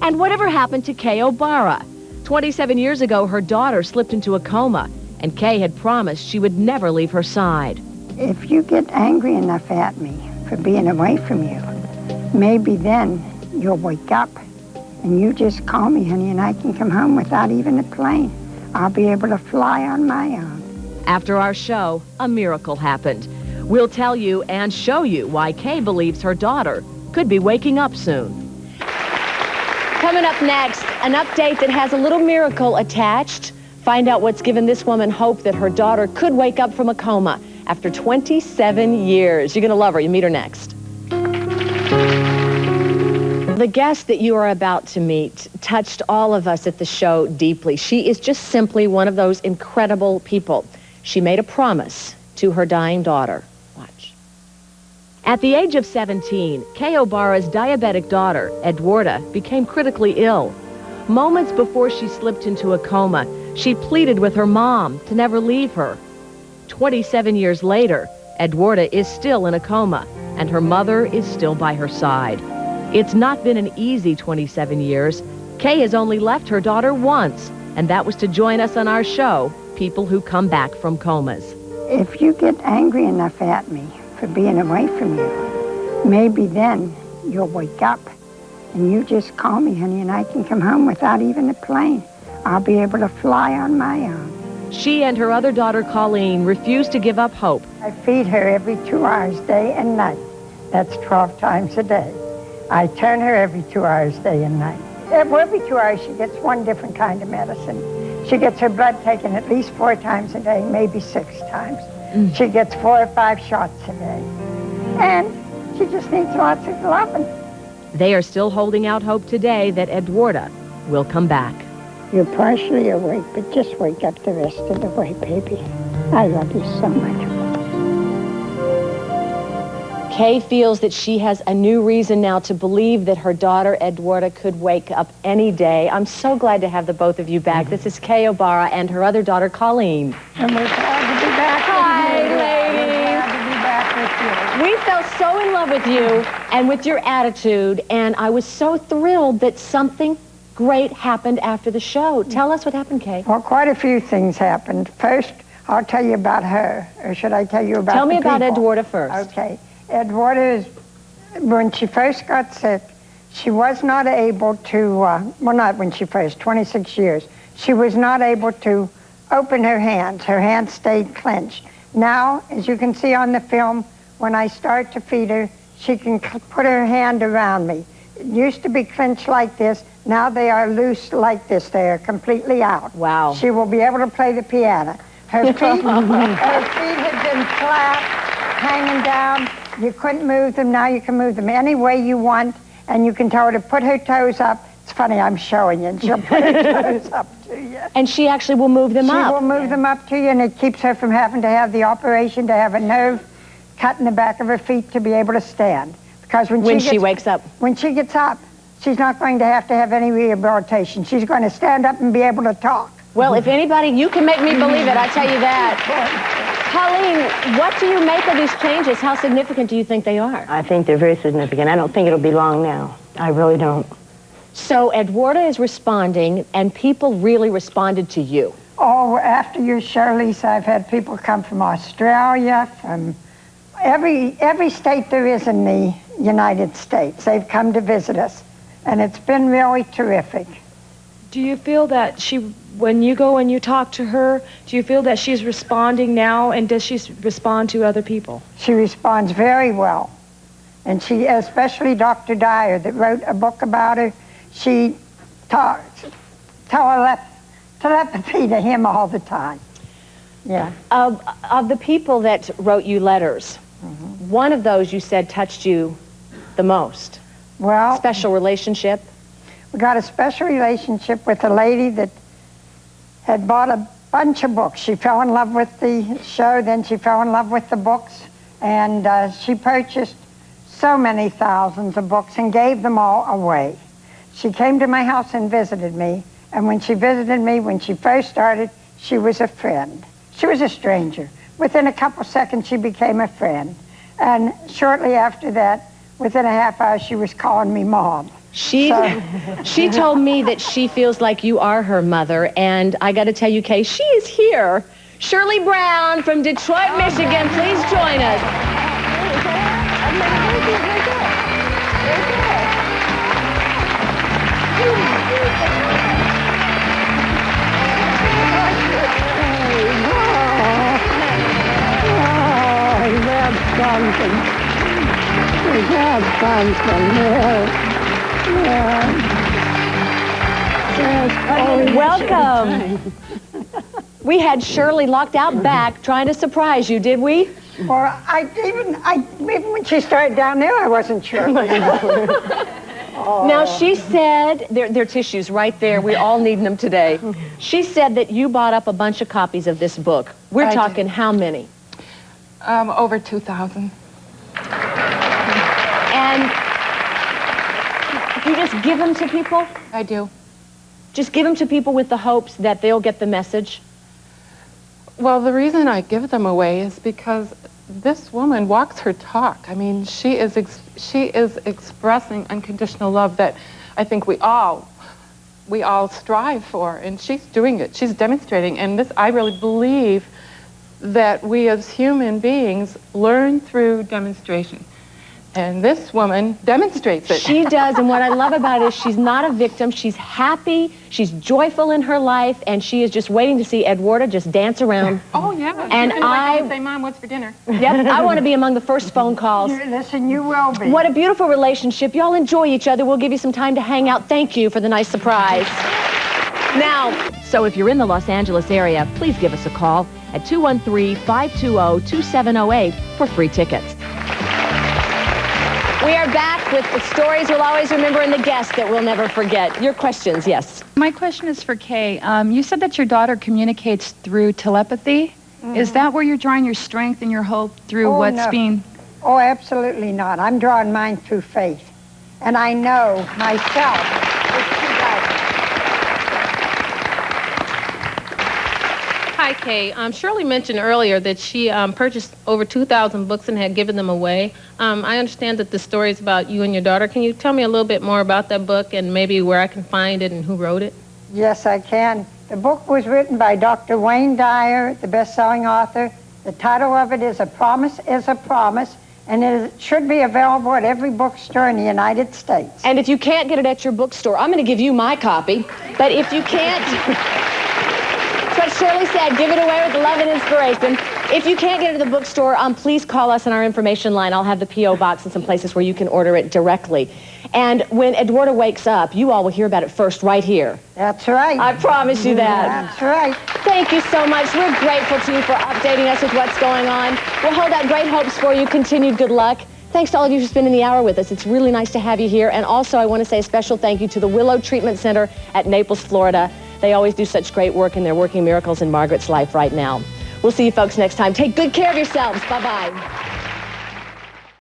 And whatever happened to Kaye O'Bara? 27 years ago, her daughter slipped into a coma, and Kaye had promised she would never leave her side. If you get angry enough at me for being away from you, maybe then you'll wake up and you just call me, honey, and I can come home without even a plane. I'll be able to fly on my own. After our show, a miracle happened. We'll tell you and show you why Kaye believes her daughter could be waking up soon. Coming up next, an update that has a little miracle attached. Find out what's given this woman hope that her daughter could wake up from a coma after 27 years. You're going to love her. You meet her next. The guest that you are about to meet touched all of us at the show deeply. She is just simply one of those incredible people. She made a promise to her dying daughter. Watch. At the age of 17, Kaye O'Bara's diabetic daughter, Edwarda, became critically ill. Moments before she slipped into a coma, she pleaded with her mom to never leave her. 27 years later, Edwarda is still in a coma, and her mother is still by her side. It's not been an easy 27 years. Kaye has only left her daughter once, and that was to join us on our show, People Who Come Back from Comas. If you get angry enough at me for being away from you, maybe then you'll wake up and you just call me, honey, and I can come home without even a plane. I'll be able to fly on my own. She and her other daughter, Colleen, refuse to give up hope. I feed her every 2 hours, day and night. That's 12 times a day. I turn her every 2 hours, day and night. Every 2 hours, she gets one different kind of medicine. She gets her blood taken at least 4 times a day, maybe 6 times. She gets 4 or 5 shots a day. And she just needs lots of loving. They are still holding out hope today that Edwarda will come back. You're partially awake, but just wake up the rest of the way, baby. I love you so much. Kaye feels that she has a new reason now to believe that her daughter, Edwarda, could wake up any day. I'm so glad to have the both of you back. This is Kaye O'Bara and her other daughter, Colleen. And we're glad to be back Hi, with you. ladies. We're glad to be back with you. We fell so in love with you and with your attitude, and I was so thrilled that something great happened after the show. Tell us what happened, Kaye. Well, quite a few things happened. First, I'll tell you about her, or should I tell you about Tell me the about people? Edwarda first. Okay. Edwarda, when she first got sick, she was not able to, well, not when she first, 26 years, she was not able to open her hands. Her hands stayed clenched. Now, as you can see on the film, when I start to feed her, she can put her hand around me. It used to be clenched like this. Now they are loose like this. They are completely out. Wow. She will be able to play the piano. Her feet, her feet had been flat, hanging down. You couldn't move them. Now you can move them any way you want, and you can tell her to put her toes up. It's funny, I'm showing you, and she'll put her toes up to you. And she actually will move them up. She will move them up to you, and it keeps her from having to have the operation to have a nerve cut in the back of her feet to be able to stand. Because when she wakes up. When she gets up, she's not going to have any rehabilitation. She's going to stand up and be able to talk. Well, if anybody, you can make me believe it, I tell you that. Colleen, what do you make of these changes? How significant do you think they are? I think they're very significant. I don't think it'll be long now. I really don't. So Edwarda is responding, and people really responded to you. Oh, after your show, Lisa, I've had people come from Australia, from every state there is in the United States. They've come to visit us, and it's been really terrific. Do you feel that when you go and you talk to her, do you feel that she's responding now, and does she respond to other people? She responds very well. And she, especially Dr. Dyer, that wrote a book about her, she talks, telepathy to him all the time. Yeah. Of the people that wrote you letters, one of those you said touched you the most. Well, special relationship. We got a special relationship with a lady that had bought a bunch of books. She fell in love with the show, then she fell in love with the books, and she purchased so many thousands of books and gave them all away. She came to my house and visited me, and when she visited me, when she first started, she was a friend. She was a stranger. Within a couple seconds, she became a friend. And shortly after that, within a half hour, she was calling me Mom. She told me that she feels like you are her mother, and I got to tell you, Kaye, she is here. Shirley Brown from Detroit, Michigan, please join us. Welcome. We had Shirley locked out back trying to surprise you, did we? Or even when she started down there, I wasn't sure. Now, she said, there are tissues right there. We're all needing them today. She said that you bought up a bunch of copies of this book. We're talking how many? Over 2,000. And you just give them to people? I do. Just give them to people with the hopes that they'll get the message? Well, the reason I give them away is because this woman walks her talk. I mean, she is expressing unconditional love that I think we all strive for, and she's doing it. She's demonstrating, and this, I really believe that we as human beings learn through demonstration. And this woman demonstrates it. She does, and what I love about it is she's not a victim. She's happy, she's joyful in her life, and she is just waiting to see Edwarda just dance around. Oh, yeah. And I say, Mom, what's for dinner? Yep, I want to be among the first phone calls. Listen, you will be. What a beautiful relationship. Y'all enjoy each other. We'll give you some time to hang out. Thank you for the nice surprise. Now, so if you're in the Los Angeles area, please give us a call at 213-520-2708 for free tickets. We are back with the stories we'll always remember and the guests that we'll never forget. Your questions, yes. My question is for Kaye. You said that your daughter communicates through telepathy. Is that where you're drawing your strength and your hope through being... Oh, absolutely not. I'm drawing mine through faith. And I know myself that she does. Hi, Kaye. Shirley mentioned earlier that she purchased over 2,000 books and had given them away. I understand that the story is about you and your daughter. Can you tell me a little bit more about that book and maybe where I can find it and who wrote it? Yes, I can. The book was written by Dr. Wayne Dyer, the best-selling author. The title of it is A Promise is a Promise, and it should be available at every bookstore in the United States. And if you can't get it at your bookstore, I'm going to give you my copy. But if you can't... What Shirley said, give it away with love and inspiration. If you can't get it at the bookstore, please call us on our information line. I'll have the P.O. box and some places where you can order it directly. And when Edwarda wakes up, you all will hear about it first right here. That's right. I promise you that. That's right. Thank you so much. We're grateful to you for updating us with what's going on. We'll hold out great hopes for you. Continued good luck. Thanks to all of you for spending the hour with us. It's really nice to have you here. And also, I want to say a special thank you to the Willow Treatment Center at Naples, Florida. They always do such great work, and they're working miracles in Margaret's life right now. We'll see you folks next time. Take good care of yourselves. Bye-bye.